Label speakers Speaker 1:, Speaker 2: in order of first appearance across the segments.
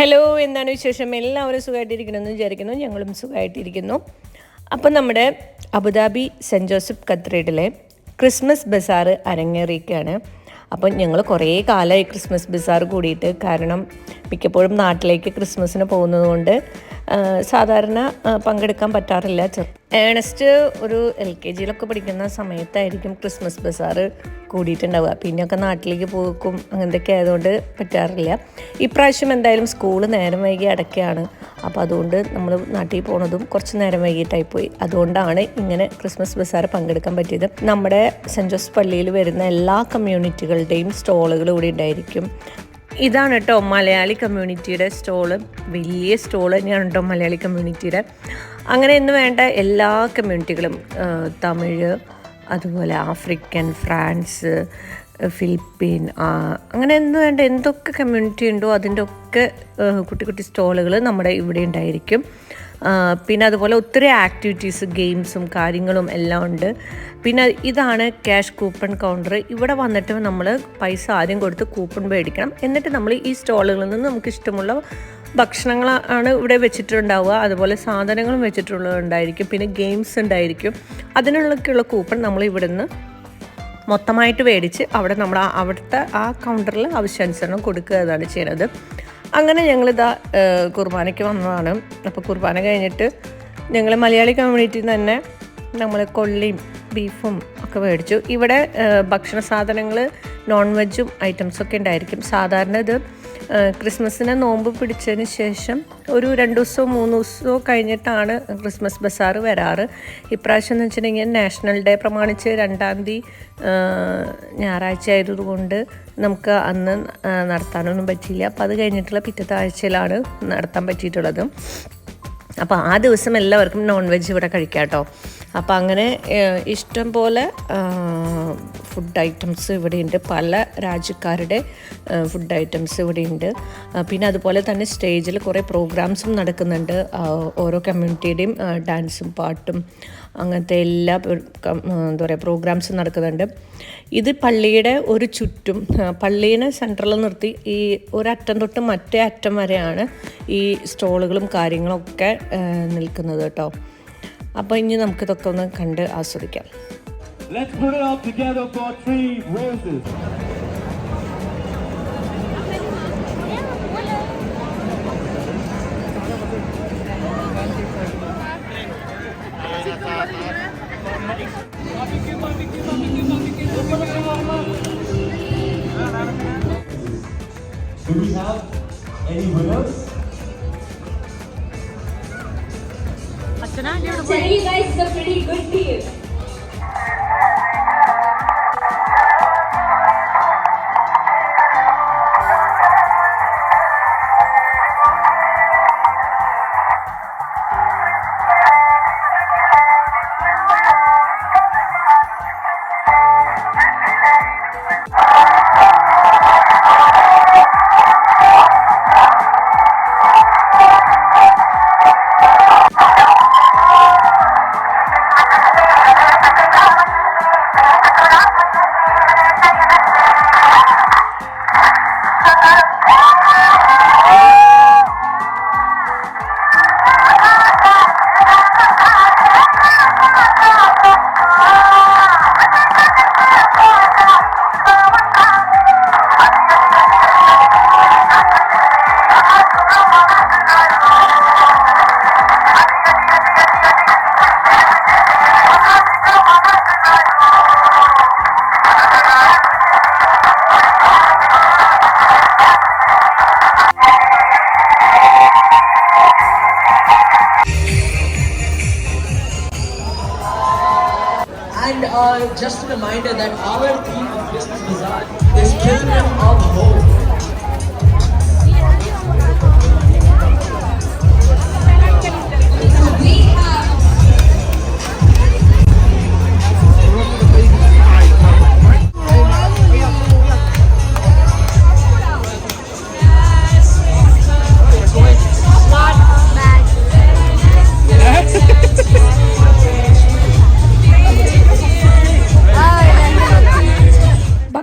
Speaker 1: Hello, എന്താണ് വിശേഷം? എല്ലാവരും സുഖമായിട്ടിരിക്കണമെന്ന് വിചാരിക്കുന്നു. ഞങ്ങളും സുഖമായിട്ടിരിക്കുന്നു. അപ്പം നമ്മുടെ അബുദാബി സെൻറ്റ് ജോസഫ് കത്തീഡ്രലിലെ ക്രിസ്മസ് ബസാർ അരങ്ങേറിയിരിക്കുകയാണ്. അപ്പം ഞങ്ങൾ കുറേ കാലമായി ക്രിസ്മസ് ബസാർ കൂടിയിട്ട്. കാരണം മിക്കപ്പോഴും നാട്ടിലേക്ക് ക്രിസ്മസിന് പോകുന്നത് കൊണ്ട് സാധാരണ പങ്കെടുക്കാൻ പറ്റാറില്ല. ഏണസ്റ്റ് ഒരു LKG പഠിക്കുന്ന സമയത്തായിരിക്കും ക്രിസ്മസ് ബസാർ കൂടിയിട്ടുണ്ടാവുക. പിന്നെയൊക്കെ നാട്ടിലേക്ക് പോക്കും അങ്ങനത്തെയൊക്കെ ആയതുകൊണ്ട് പറ്റാറില്ല. ഇപ്രാവശ്യം എന്തായാലും സ്കൂൾ നേരം വൈകി അടയ്ക്കുകയാണ്. അപ്പോൾ അതുകൊണ്ട് നമ്മൾ നാട്ടിൽ പോകുന്നതും കുറച്ച് നേരം വൈകിട്ടായിപ്പോയി. അതുകൊണ്ടാണ് ഇങ്ങനെ ക്രിസ്മസ് ബസാർ പങ്കെടുക്കാൻ പറ്റിയത്. നമ്മുടെ സെൻറ്റ് ജോസഫ് പള്ളിയിൽ വരുന്ന എല്ലാ കമ്മ്യൂണിറ്റികളുടെയും സ്റ്റോളുകൾ ഇവിടെ ഉണ്ടായിരിക്കും. ഇതാണ് കേട്ടോ മലയാളി കമ്മ്യൂണിറ്റിയുടെ സ്റ്റോള്. വലിയ സ്റ്റോൾ തന്നെയാണ് കേട്ടോ മലയാളി കമ്മ്യൂണിറ്റിയുടെ. അങ്ങനെ എന്ന് വേണ്ട എല്ലാ കമ്മ്യൂണിറ്റികളും, തമിഴ്, അതുപോലെ ആഫ്രിക്കൻ, ഫ്രാൻസ്, ഫിലിപ്പീൻ, അങ്ങനെ എന്ന് വേണ്ട എന്തൊക്കെ കമ്മ്യൂണിറ്റി ഉണ്ടോ അതിൻ്റെ ഒക്കെ കുട്ടി കുട്ടി സ്റ്റോളുകൾ നമ്മുടെ ഇവിടെ ഉണ്ടായിരിക്കും. പിന്നെ അതുപോലെ ഒത്തിരി ആക്ടിവിറ്റീസ്, ഗെയിംസും കാര്യങ്ങളും എല്ലാം ഉണ്ട്. പിന്നെ ഇതാണ് ക്യാഷ് കൂപ്പൺ കൗണ്ടർ. ഇവിടെ വന്നിട്ട് നമ്മൾ പൈസ ആദ്യം കൊടുത്ത് കൂപ്പൺ മേടിക്കണം. എന്നിട്ട് നമ്മൾ ഈ സ്റ്റോളുകളിൽ നിന്ന് നമുക്ക് ഇഷ്ടമുള്ള ഭക്ഷണങ്ങളാണ് ഇവിടെ വെച്ചിട്ടുണ്ടാവുക. അതുപോലെ സാധനങ്ങളും വെച്ചിട്ടുള്ളതുണ്ടായിരിക്കും. പിന്നെ ഗെയിംസ് ഉണ്ടായിരിക്കും. അതിനുള്ളൊക്കെയുള്ള കൂപ്പൺ നമ്മൾ ഇവിടെ നിന്ന് മൊത്തമായിട്ട് മേടിച്ച് അവിടുത്തെ ആ കൗണ്ടറിൽ ആവശ്യാനുസരണം കൊടുക്കുകയാണ് ചെയ്യുന്നത്. അങ്ങനെ ഞങ്ങളിതാ കുർബാനയ്ക്ക് വന്നതാണ്. അപ്പോൾ കുർബാന കഴിഞ്ഞിട്ട് ഞങ്ങൾ മലയാളി കമ്മ്യൂണിറ്റിയിൽ തന്നെ നമ്മൾ കൊള്ളിയും ബീഫും ഒക്കെ മേടിച്ചു. ഇവിടെ ഭക്ഷണ സാധനങ്ങൾ നോൺ വെജും ഐറ്റംസൊക്കെ ഉണ്ടായിരിക്കും. സാധാരണ ഇത് ക്രിസ്മസിന് നോമ്പ് പിടിച്ചതിന് ശേഷം ഒരു 2 ദിവസമോ 3 ദിവസമോ കഴിഞ്ഞിട്ടാണ് ക്രിസ്മസ് ബസാർ വരാറ്. ഇപ്രാവശ്യം എന്ന് വെച്ചിട്ടുണ്ടെങ്കിൽ നാഷണൽ ഡേ പ്രമാണിച്ച് 2-ാം തീയതി ഞായറാഴ്ച ആയതുകൊണ്ട് നമുക്ക് അന്ന് നടത്താനൊന്നും പറ്റിയില്ല. അപ്പോൾ അത് കഴിഞ്ഞിട്ടുള്ള പിറ്റത്തെ ആഴ്ചയിലാണ് നടത്താൻ പറ്റിയിട്ടുള്ളത്. അപ്പോൾ ആ ദിവസം എല്ലാവർക്കും നോൺ വെജ് ഇവിടെ കഴിക്കാം കേട്ടോ. അപ്പോൾ അങ്ങനെ ഇഷ്ടം പോലെ ഫുഡ് ഐറ്റംസ് ഇവിടെയുണ്ട്. പല രാജ്യക്കാരുടെ ഫുഡ് ഐറ്റംസ് ഇവിടെയുണ്ട്. പിന്നെ അതുപോലെ തന്നെ സ്റ്റേജിൽ കുറേ പ്രോഗ്രാംസും നടക്കുന്നുണ്ട്. ഓരോ കമ്മ്യൂണിറ്റിയുടെയും ഡാൻസും പാട്ടും അങ്ങനത്തെ എല്ലാ എന്താ പറയുക പ്രോഗ്രാംസും നടക്കുന്നുണ്ട്. ഇത് പള്ളിയുടെ ഒരു ചുറ്റും പള്ളീനെ സെൻട്രലിൽ നിർത്തി ഈ ഒരറ്റം തൊട്ട് മറ്റേ അറ്റം വരെയാണ് ഈ സ്റ്റോളുകളും കാര്യങ്ങളൊക്കെ നിൽക്കുന്നത് കേട്ടോ. അപ്പോൾ ഇനി നമുക്കിതൊക്കെ ഒന്ന് കണ്ട് ആസ്വദിക്കാം.
Speaker 2: Let's put it all together for 3 roses. Do we have any winners?
Speaker 3: Tell you guys, it's a pretty good deal.
Speaker 4: And just a reminder that our theme of Christmas Bazaar is Children of Hope.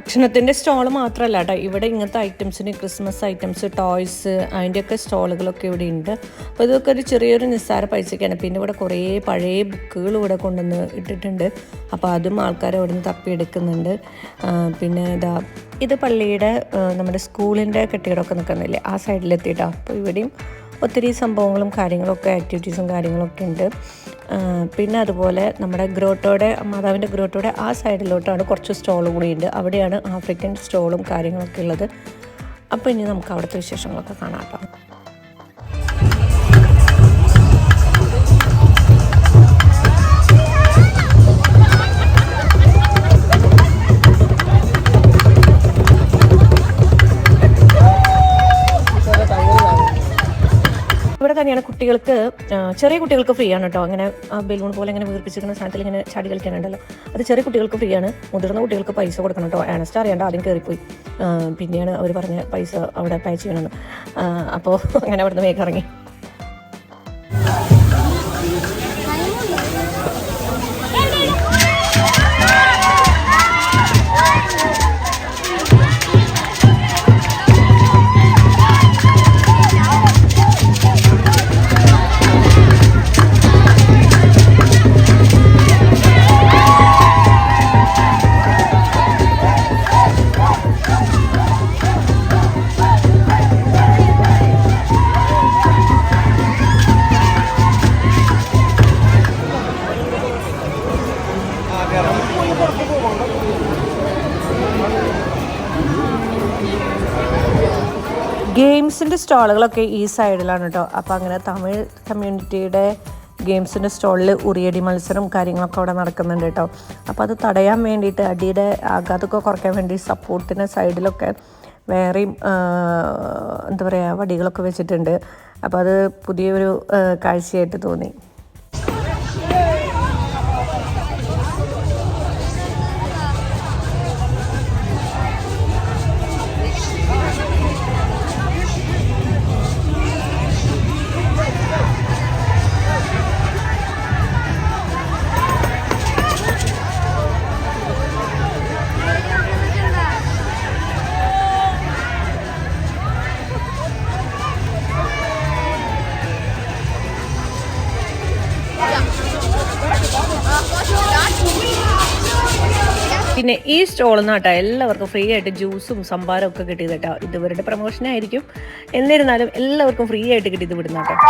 Speaker 1: ഭക്ഷണത്തിൻ്റെ stall മാത്രമല്ല കേട്ടോ, ഇവിടെ ഇങ്ങനത്തെ ഐറ്റംസിന് Christmas items, toys, അതിൻ്റെയൊക്കെ സ്റ്റോളുകളൊക്കെ ഇവിടെ ഉണ്ട്. അപ്പോൾ ഇതൊക്കെ ഒരു ചെറിയൊരു നിസ്സാര പൈസയ്ക്കാണ്. പിന്നെ ഇവിടെ കുറേ പഴയ ബുക്കുകൾ ഇവിടെ കൊണ്ടുവന്ന് ഇട്ടിട്ടുണ്ട്. അപ്പോൾ അതും ആൾക്കാർ അവിടെ നിന്ന് തപ്പിയെടുക്കുന്നുണ്ട്. പിന്നെ ഇത് പള്ളിയുടെ നമ്മുടെ സ്കൂളിൻ്റെ കെട്ടിടമൊക്കെ നിൽക്കുന്നില്ലേ, ആ സൈഡിലെത്തിയിട്ടോ. അപ്പോൾ ഇവിടെയും ഒത്തിരി സംഭവങ്ങളും കാര്യങ്ങളൊക്കെ ആക്ടിവിറ്റീസും കാര്യങ്ങളൊക്കെ ഉണ്ട്. പിന്നെ അതുപോലെ നമ്മുടെ ഗ്രോട്ടോയുടെ മാതാവിൻ്റെ ഗ്രോട്ടോയുടെ ആ സൈഡിലോട്ടാണ് കുറച്ച് സ്റ്റോൾ കൂടിയുണ്ട്. അവിടെയാണ് ആഫ്രിക്കൻ സ്റ്റോളും കാര്യങ്ങളൊക്കെ ഉള്ളത്. അപ്പോൾ ഇനി നമുക്ക് അവിടുത്തെ വിശേഷങ്ങളൊക്കെ കാണാം കേട്ടോ. ഇവിടെ തന്നെയാണ് കുട്ടികൾക്ക്, ചെറിയ കുട്ടികൾക്ക് ഫ്രീ ആണ് കേട്ടോ. അങ്ങനെ ബലൂൺ പോലെ ഇങ്ങനെ വീർപ്പിച്ചിരിക്കുന്ന സാധനത്തിൽ ഇങ്ങനെ ചാടി കളിക്കാനുണ്ടല്ലോ, അത് ചെറിയ കുട്ടികൾക്ക് ഫ്രീ ആണ്. മുതിർന്ന കുട്ടികൾക്ക് പൈസ കൊടുക്കണം കേട്ടോ. ഏണസ്റ്റ് അറിയാണ്ട് ആദ്യം കയറിപ്പോയി, പിന്നെയാണ് അവർ പറഞ്ഞ പൈസ അവിടെ പേ ചെയ്യണമെന്ന്. അപ്പോൾ അങ്ങനെ അവിടുന്ന് വേഗം ഇറങ്ങി. ഗെയിംസിൻ്റെ സ്റ്റാളുകളൊക്കെ ഈ സൈഡിലാണ് കേട്ടോ. അപ്പോൾ അങ്ങനെ തമിഴ് കമ്മ്യൂണിറ്റിയുടെ ഗെയിംസിൻ്റെ സ്റ്റാളിൽ ഉറിയടി മത്സരം കാര്യങ്ങളൊക്കെ അവിടെ നടക്കുന്നുണ്ട് കേട്ടോ. അപ്പോൾ അത് തടയാൻ വേണ്ടിയിട്ട്, അടിയുടെ ആഘാതമൊക്കെ കുറയ്ക്കാൻ വേണ്ടി സപ്പോർട്ടിന് സൈഡിലൊക്കെ വേറെയും എന്താ പറയുക വടികളൊക്കെ വെച്ചിട്ടുണ്ട്. അപ്പോൾ അത് പുതിയൊരു കാഴ്ചയായിട്ട് തോന്നി. പിന്നെ ഈ സ്റ്റോളിൽ നിന്ന് കേട്ടോ എല്ലാവർക്കും ഫ്രീ ആയിട്ട് ജ്യൂസും സംഭാരവും ഒക്കെ കിട്ടിയത് കേട്ടോ. ഇതുവരുടെ പ്രമോഷനായിരിക്കും, എന്നിരുന്നാലും എല്ലാവർക്കും ഫ്രീ ആയിട്ട് കിട്ടിയത് വിടുന്ന കേട്ടോ.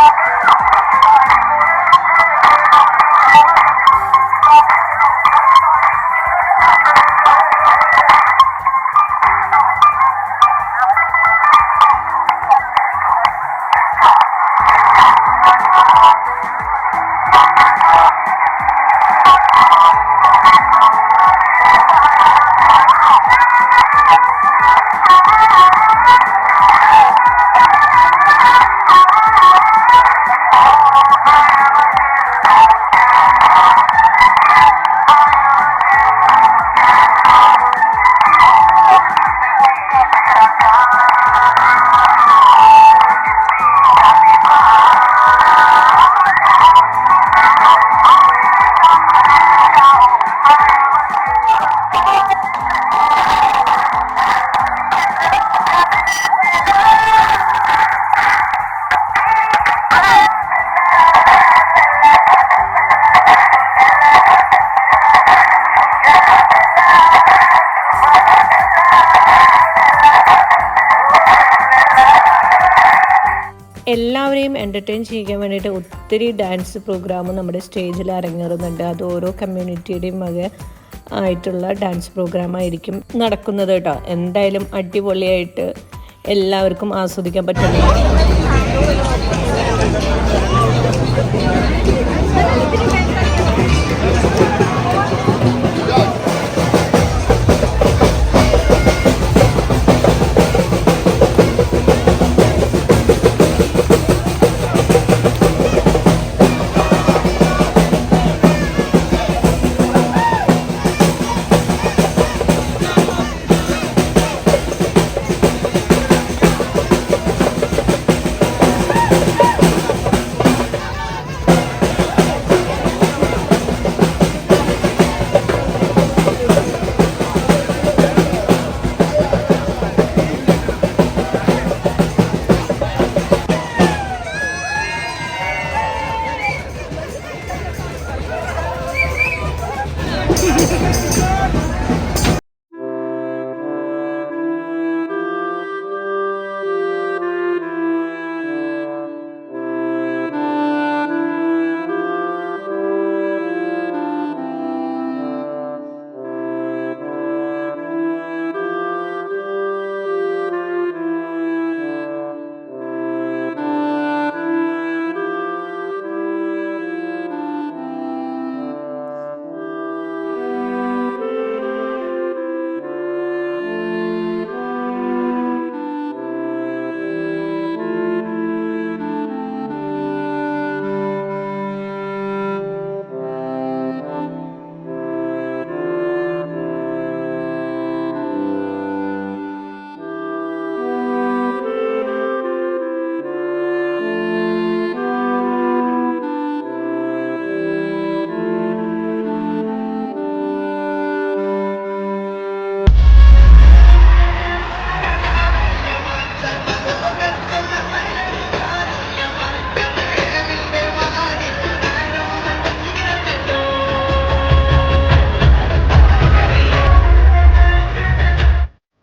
Speaker 1: എല്ലാവരെയും എൻ്റർടൈൻ ചെയ്യാൻ വേണ്ടിയിട്ട് ഒത്തിരി ഡാൻസ് പ്രോഗ്രാമും നമ്മുടെ സ്റ്റേജിൽ അരങ്ങേറുന്നുണ്ട്. അത് ഓരോ കമ്മ്യൂണിറ്റിയുടെയും ആയിട്ടുള്ള ഡാൻസ് പ്രോഗ്രാമായിരിക്കും നടക്കുന്നത് കേട്ടോ. എന്തായാലും അടിപൊളിയായിട്ട് എല്ലാവർക്കും ആസ്വദിക്കാൻ പറ്റുന്നു.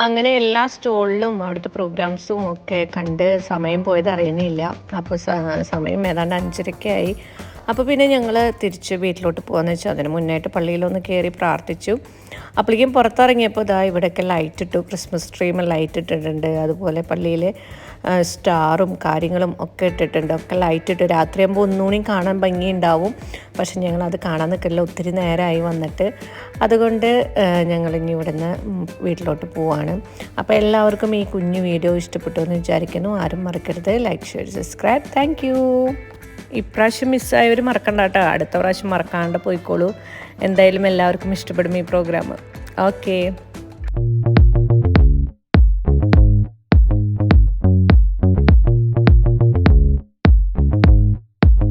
Speaker 1: അങ്ങനെ എല്ലാ സ്റ്റോളിലും അവിടുത്തെ പ്രോഗ്രാംസും ഒക്കെ കണ്ട് സമയം പോയത് അറിയുന്നില്ല. അപ്പോൾ സമയം ഏതാണ്ട് 5:30 അപ്പോൾ പിന്നെ ഞങ്ങൾ തിരിച്ച് വീട്ടിലോട്ട് പോകാമെന്ന് വെച്ചാൽ അതിന് മുന്നായിട്ട് പള്ളിയിലൊന്ന് കയറി പ്രാർത്ഥിച്ചു. അപ്പോഴേക്കും പുറത്തിറങ്ങിയപ്പോൾ ഇതാ ഇവിടെയൊക്കെ ലൈറ്റ് ഇട്ടു, ക്രിസ്മസ് ട്രീം ലൈറ്റ് ഇട്ടിട്ടുണ്ട്. അതുപോലെ പള്ളിയിൽ സ്റ്റാറും കാര്യങ്ങളും ഒക്കെ ഇട്ടിട്ടുണ്ട്, ഒക്കെ ലൈറ്റ് ഇട്ട്. രാത്രിയാകുമ്പോൾ ഒന്നുകൂടി കാണാൻ ഭംഗിയുണ്ടാവും. പക്ഷെ ഞങ്ങളത് കാണാൻ നിൽക്കില്ല, ഒത്തിരി നേരമായി വന്നിട്ട്. അതുകൊണ്ട് ഞങ്ങളിനി ഇവിടെ നിന്ന് വീട്ടിലോട്ട് പോവാണ്. അപ്പോൾ എല്ലാവർക്കും ഈ കുഞ്ഞു വീഡിയോ ഇഷ്ടപ്പെട്ടു എന്ന് വിചാരിക്കുന്നു. ആരും മറക്കരുത് like, share, subscribe. Thank you. ഇപ്രാവശ്യം മിസ്സായവർ മറക്കണ്ട കേട്ടോ, അടുത്ത പ്രാവശ്യം മറക്കാണ്ട് പോയിക്കോളൂ. എന്തായാലും എല്ലാവർക്കും ഇഷ്ടപ്പെടും ഈ പ്രോഗ്രാം. ഓക്കെ.